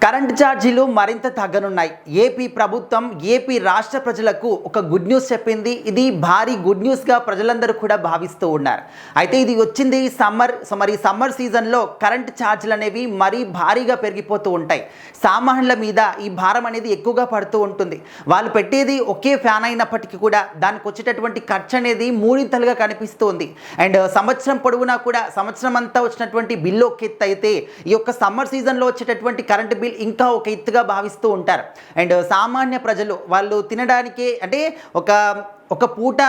Current ఛార్జీలు మరింత తగ్గనున్నాయి. AP ప్రభుత్వం ఏపీ రాష్ట్ర ప్రజలకు ఒక గుడ్ న్యూస్ చెప్పింది. ఇది భారీ గుడ్ న్యూస్గా ప్రజలందరూ కూడా భావిస్తూ ఉన్నారు. అయితే ఇది వచ్చింది సమ్మర్ సీజన్లో కరెంట్ ఛార్జీలు అనేవి మరీ భారీగా పెరిగిపోతూ ఉంటాయి. సామాన్యుల మీద ఈ భారం అనేది ఎక్కువగా పడుతూ ఉంటుంది. వాళ్ళు పెట్టేది ఒకే ఫ్యాన్ అయినప్పటికీ కూడా దానికి వచ్చేటటువంటి ఖర్చు అనేది మూడింతలుగా కనిపిస్తుంది. అండ్ సంవత్సరం పొడవునా కూడా సంవత్సరం అంతా వచ్చినటువంటి బిల్లు ఒక ఎత్తు అయితే ఈ యొక్క సమ్మర్ సీజన్లో వచ్చేటటువంటి కరెంట్ బిల్ ఇంకా ఒక ఎత్తుగా భావిస్తూ ఉంటారు. అండ్ సామాన్య ప్రజలు వాళ్ళు తినడానికి అంటే ఒక పూట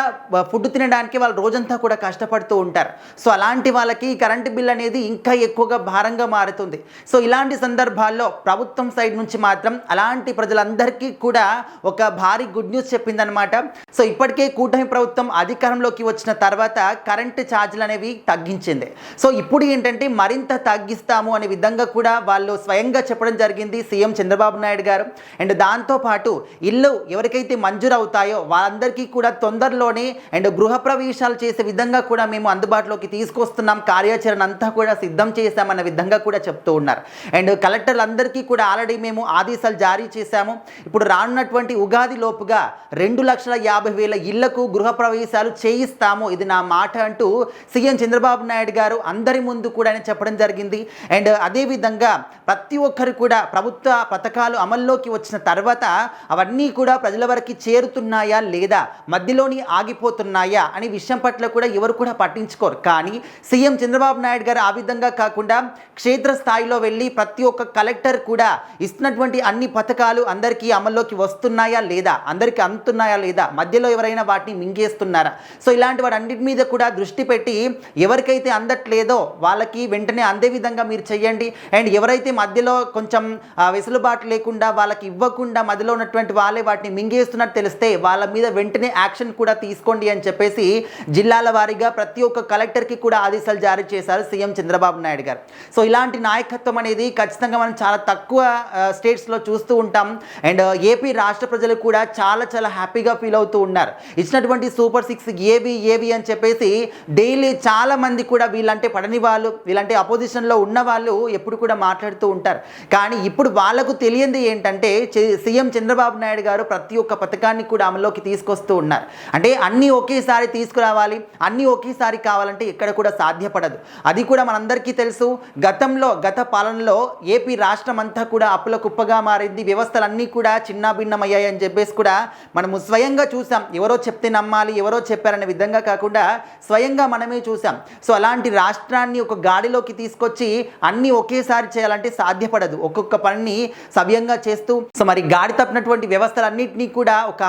ఫుడ్ తినడానికి వాళ్ళు రోజంతా కూడా కష్టపడుతూ ఉంటారు. సో అలాంటి వాళ్ళకి కరెంటు బిల్ అనేది ఇంకా ఎక్కువగా భారంగా మారుతుంది. సో ఇలాంటి సందర్భాల్లో ప్రభుత్వం సైడ్ నుంచి మాత్రం అలాంటి ప్రజలందరికీ కూడా ఒక భారీ గుడ్ న్యూస్ చెప్పిందనమాట. సో ఇప్పటికే కూటమి ప్రభుత్వం అధికారంలోకి వచ్చిన తర్వాత కరెంటు ఛార్జీలు అనేవి తగ్గించింది. సో ఇప్పుడు ఏంటంటే మరింత తగ్గిస్తాము అనే విధంగా కూడా వాళ్ళు స్వయంగా చెప్పడం జరిగింది సీఎం చంద్రబాబు నాయుడు గారు. అండ్ దాంతోపాటు ఇల్లు ఎవరికైతే మంజూరు అవుతాయో వాళ్ళందరికీ కూడా తొందరలోనే అండ్ గృహప్రవేశాలు చేసే విధంగా కూడా మేము అందుబాటులోకి తీసుకొస్తున్నాం, కార్యాచరణ అంతా కూడా సిద్ధం చేశామన్న విధంగా కూడా చెప్తూ ఉన్నారు. అండ్ కలెక్టర్లందరికీ కూడా ఆల్రెడీ మేము ఆదేశాలు జారీ చేశాము. ఇప్పుడు రానున్నటువంటి ఉగాది లోపుగా 2,50,000 ఇళ్లకు గృహప్రవేశాలు చేయిస్తాము, ఇది నా మాట అంటూ సీఎం చంద్రబాబు నాయుడు గారు అందరి ముందు కూడా చెప్పడం జరిగింది. అండ్ అదేవిధంగా ప్రతి ఒక్కరు కూడా ప్రభుత్వ పథకాలు అమల్లోకి వచ్చిన తర్వాత అవన్నీ కూడా ప్రజల వరకు చేరుతున్నాయా లేదా, మధ్యలోని ఆగిపోతున్నాయా అనే విషయం పట్ల కూడా ఎవరు కూడా పట్టించుకోరు. కానీ సీఎం చంద్రబాబు నాయుడు గారు ఆ విధంగా కాకుండా క్షేత్రస్థాయిలో వెళ్ళి ప్రతి ఒక్క కలెక్టర్ కూడా ఇస్తున్నటువంటి అన్ని పథకాలు అందరికీ అమల్లోకి వస్తున్నాయా లేదా, అందరికీ అందుతున్నాయా లేదా, మధ్యలో ఎవరైనా వాటిని మింగేస్తున్నారా, సో ఇలాంటి వాటన్నిటి మీద కూడా దృష్టి పెట్టి ఎవరికైతే అందట్లేదో వాళ్ళకి వెంటనే అందే విధంగా మీరు చెయ్యండి. అండ్ ఎవరైతే మధ్యలో కొంచెం వెసులుబాటు లేకుండా వాళ్ళకి ఇవ్వకుండా మధ్యలో ఉన్నటువంటి వాళ్ళే వాటిని మింగేస్తున్నట్టు తెలిస్తే వాళ్ళ మీద వెంటనే యాక్షన్ కూడా తీసుకోండి అని చెప్పేసి జిల్లాల వారీగా ప్రతి ఒక్క కలెక్టర్కి కూడా ఆదేశాలు జారీ చేశారు సీఎం చంద్రబాబు నాయుడు గారు. సో ఇలాంటి నాయకత్వం అనేది ఖచ్చితంగా మనం చాలా తక్కువ స్టేట్స్లో చూస్తూ ఉంటాం. అండ్ ఏపీ రాష్ట్ర ప్రజలు కూడా చాలా చాలా హ్యాపీగా ఫీల్ అవుతూ ఉన్నారు. ఇచ్చినటువంటి సూపర్ 6 ఏవి అని చెప్పేసి డైలీ చాలా మంది కూడా వీళ్ళంటే పడని వాళ్ళు, వీళ్ళంటే అపోజిషన్లో ఉన్న వాళ్ళు ఎప్పుడు కూడా మాట్లాడుతూ ఉంటారు. కానీ ఇప్పుడు వాళ్ళకు తెలియంది ఏంటంటే సీఎం చంద్రబాబు నాయుడు గారు ప్రతి ఒక్క పథకాన్ని కూడా అమల్లోకి తీసుకొస్తూ ఉన్నారు. అంటే అన్నీ ఒకేసారి తీసుకురావాలి, అన్నీ ఒకేసారి కావాలంటే ఎక్కడ కూడా సాధ్యపడదు. అది కూడా మనందరికీ తెలుసు. గత పాలనలో ఏపీ రాష్ట్రం అంతా కూడా అప్పుల కుప్పగా మారింది, వ్యవస్థలన్నీ కూడా చిన్నాభిన్నమయ్యాయి అని చెప్పేసి కూడా మనము స్వయంగా చూసాం. ఎవరో చెప్తే నమ్మాలి, ఎవరో చెప్పారనే విధంగా కాకుండా స్వయంగా మనమే చూసాం. సో అలాంటి రాష్ట్రాన్ని ఒక గాడిలోకి తీసుకొచ్చి అన్నీ ఒకేసారి చేయాలంటే సాధ్యపడదు. ఒక్కొక్క పనిని సవ్యంగా చేస్తూ సో మరి గాడి తప్పినటువంటి వ్యవస్థలన్నింటినీ కూడా ఒక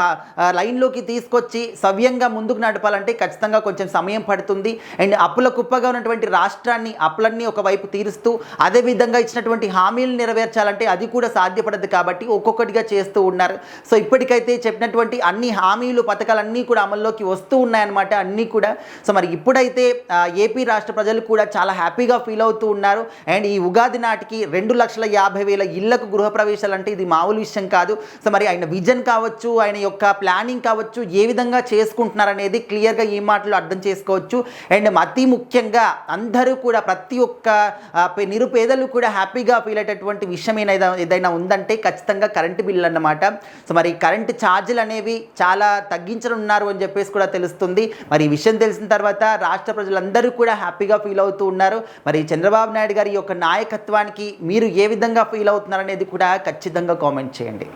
లైన్లోకి తీసుకొచ్చి సవ్యంగా ముందుకు నడపాలంటే ఖచ్చితంగా కొంచెం సమయం పడుతుంది. అండ్ అప్పుల కుప్పగా ఉన్నటువంటి రాష్ట్రాన్ని అప్పులన్నీ ఒకవైపు తీరుస్తూ అదేవిధంగా ఇచ్చినటువంటి హామీలు నెరవేర్చాలంటే అది కూడా సాధ్యపడదు. కాబట్టి ఒక్కొక్కటిగా చేస్తూ ఉన్నారు. సో ఇప్పటికైతే చెప్పినటువంటి అన్ని హామీలు పథకాలన్నీ కూడా అమల్లోకి వస్తూ ఉన్నాయన్నమాట అన్నీ కూడా. సో మరి ఇప్పుడైతే ఏపీ రాష్ట్ర ప్రజలు కూడా చాలా హ్యాపీగా ఫీల్ అవుతూ ఉన్నారు. అండ్ ఈ ఉగాది నాటికి 2,50,000 ఇళ్లకు గృహప్రవేశాలు అంటే ఇది మామూలు విషయం కాదు. సో మరి ఆయన విజన్ కావచ్చు, ఆయన యొక్క ప్లానింగ్ కావచ్చు, ఏ విధంగా చేసుకుంటున్నారనేది క్లియర్గా ఈ మాటలు అర్థం చేసుకోవచ్చు. అండ్ అతి ముఖ్యంగా అందరూ కూడా ప్రతి ఒక్క నిరుపేదలు కూడా హ్యాపీగా ఫీల్ అయ్యేటటువంటి విషయం ఏదైనా ఉందంటే ఖచ్చితంగా కరెంటు బిల్లు అన్నమాట. సో మరి కరెంటు ఛార్జీలు అనేవి చాలా తగ్గించనున్నారు అని చెప్పేసి కూడా తెలుస్తుంది. మరి ఈ విషయం తెలిసిన తర్వాత రాష్ట్ర ప్రజలందరూ కూడా హ్యాపీగా ఫీల్ అవుతూ ఉన్నారు. మరి చంద్రబాబు నాయుడు గారి యొక్క నాయకత్వానికి మీరు ఏ విధంగా ఫీల్ అవుతున్నారనేది కూడా ఖచ్చితంగా కామెంట్ చేయండి.